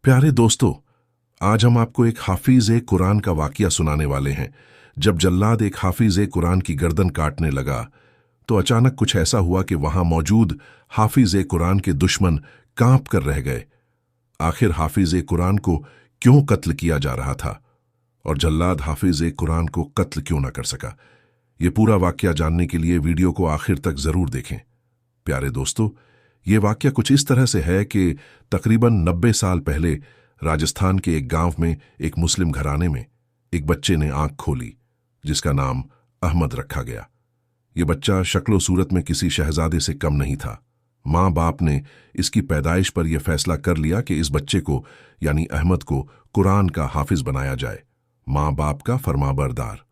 प्यारे दोस्तों, आज हम आपको एक हाफिज ए कुरान का वाकया सुनाने वाले हैं। जब जल्लाद एक हाफिज ए कुरान की गर्दन काटने लगा तो अचानक कुछ ऐसा हुआ कि वहां मौजूद हाफिज ए कुरान के दुश्मन कांप कर रह गए। आखिर हाफिज ए कुरान को क्यों कत्ल किया जा रहा था और जल्लाद हाफिज ए कुरान को कत्ल क्यों न कर सका? ये पूरा वाकया जानने के लिए वीडियो को आखिर तक जरूर देखें। प्यारे दोस्तों, ये वाकया कुछ इस तरह से है कि तकरीबन 90 साल पहले राजस्थान के एक गांव में एक मुस्लिम घराने में एक बच्चे ने आंख खोली जिसका नाम अहमद रखा गया। ये बच्चा शक्लो सूरत में किसी शहजादे से कम नहीं था। माँ बाप ने इसकी पैदाइश पर यह फैसला कर लिया कि इस बच्चे को यानी अहमद को कुरान का हाफिज बनाया जाए, माँ बाप का फरमाबरदार।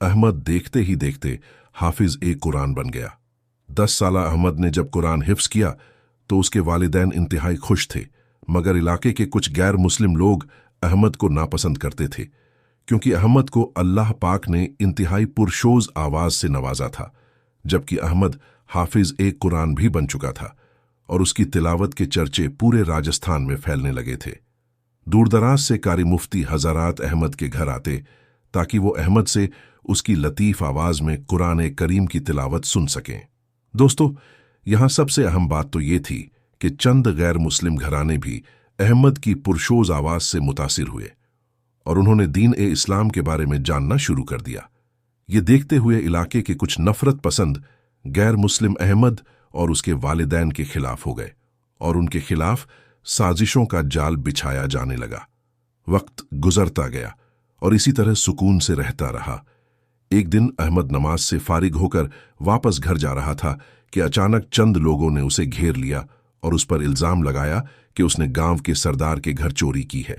अहमद देखते ही देखते हाफिज ए कुरान बन गया। 10 साला अहमद ने जब कुरान हिफ्स किया तो उसके वालिदैन इंतहाई खुश थे, मगर इलाके के कुछ गैर मुस्लिम लोग अहमद को नापसंद करते थे क्योंकि अहमद को अल्लाह पाक ने इंतहाई पुरशोज आवाज से नवाजा था, जबकि अहमद हाफिज एक कुरान भी बन चुका था और उसकी तिलावत के चर्चे पूरे राजस्थान में फैलने लगे थे। दूरदराज से कारी मुफ्ती हज़रात अहमद के घर आते ताकि वो अहमद से उसकी लतीफ आवाज में कुरान करीम की तिलावत सुन सकें। दोस्तों, यहां सबसे अहम बात तो ये थी कि चंद गैर मुस्लिम घराने भी अहमद की पुरशोज आवाज से मुतासिर हुए और उन्होंने दीन ए इस्लाम के बारे में जानना शुरू कर दिया। ये देखते हुए इलाके के कुछ नफरत पसंद गैर मुस्लिम अहमद और उसके वालिदैन के खिलाफ हो गए और उनके खिलाफ साजिशों का जाल बिछाया जाने लगा। वक्त गुजरता गया और इसी तरह सुकून से रहता रहा। एक दिन अहमद नमाज से फारिग होकर वापस घर जा रहा था कि अचानक चंद लोगों ने उसे घेर लिया और उस पर इल्जाम लगाया कि उसने गांव के सरदार के घर चोरी की है।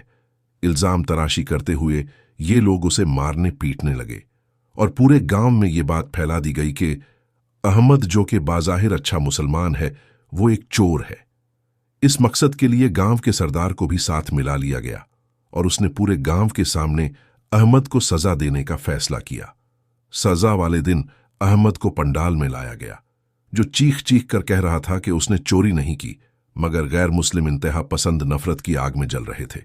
इल्जाम तराशी करते हुए ये लोग उसे मारने पीटने लगे और पूरे गांव में ये बात फैला दी गई कि अहमद, जो कि बाज़ाहिर अच्छा मुसलमान है, वो एक चोर है। इस मकसद के लिए गांव के सरदार को भी साथ मिला लिया गया और उसने पूरे गांव के सामने अहमद को सजा देने का फैसला किया। सजा वाले दिन अहमद को पंडाल में लाया गया, जो चीख चीख कर कह रहा था कि उसने चोरी नहीं की, मगर गैर मुस्लिम इंतहा पसंद नफरत की आग में जल रहे थे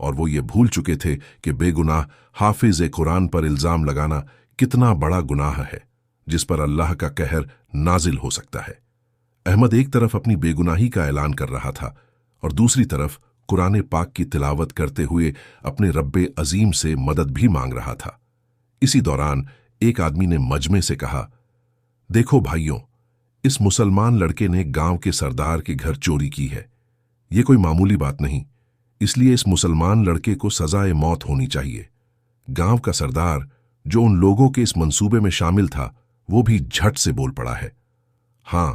और वो ये भूल चुके थे कि बेगुनाह हाफिज ए कुरान पर इल्जाम लगाना कितना बड़ा गुनाह है जिस पर अल्लाह का कहर नाजिल हो सकता है। अहमद एक तरफ अपनी बेगुनाही का ऐलान कर रहा था और दूसरी तरफ कुरान पाक की तिलावत करते हुए अपने रब्बे अजीम से मदद भी मांग रहा था। इसी दौरान एक आदमी ने मजमे से कहा, देखो भाइयों, इस मुसलमान लड़के ने गांव के सरदार के घर चोरी की है। ये कोई मामूली बात नहीं, इसलिए इस मुसलमान लड़के को सजाए मौत होनी चाहिए। गांव का सरदार, जो उन लोगों के इस मंसूबे में शामिल था, वो भी झट से बोल पड़ा है, हां,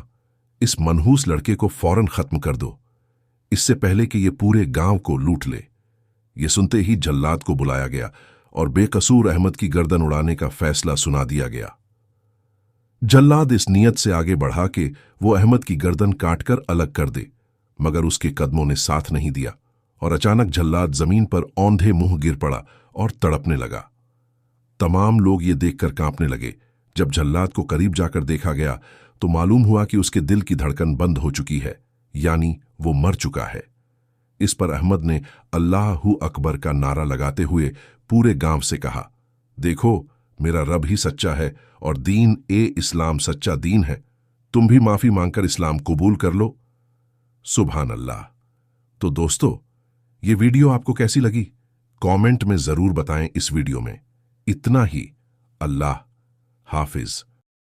इस मनहूस लड़के को फौरन खत्म कर दो, इससे पहले कि ये पूरे गांव को लूट ले। ये सुनते ही जल्लाद को बुलाया गया और बेकसूर अहमद की गर्दन उड़ाने का फैसला सुना दिया गया। जल्लाद इस नियत से आगे बढ़ा कि वो अहमद की गर्दन काटकर अलग कर दे, मगर उसके कदमों ने साथ नहीं दिया और अचानक जल्लाद जमीन पर औंधे मुंह गिर पड़ा और तड़पने लगा। तमाम लोग ये देखकर कांपने लगे। जब जल्लाद को करीब जाकर देखा गया तो मालूम हुआ कि उसके दिल की धड़कन बंद हो चुकी है, यानी वो मर चुका है। इस पर अहमद ने अल्लाहू अकबर का नारा लगाते हुए पूरे गांव से कहा, देखो, मेरा रब ही सच्चा है और दीन ए इस्लाम सच्चा दीन है। तुम भी माफी मांगकर इस्लाम कबूल कर लो। सुभान अल्लाह। तो दोस्तों, ये वीडियो आपको कैसी लगी? कमेंट में जरूर बताएं। इस वीडियो में इतना ही। अल्लाह हाफिज।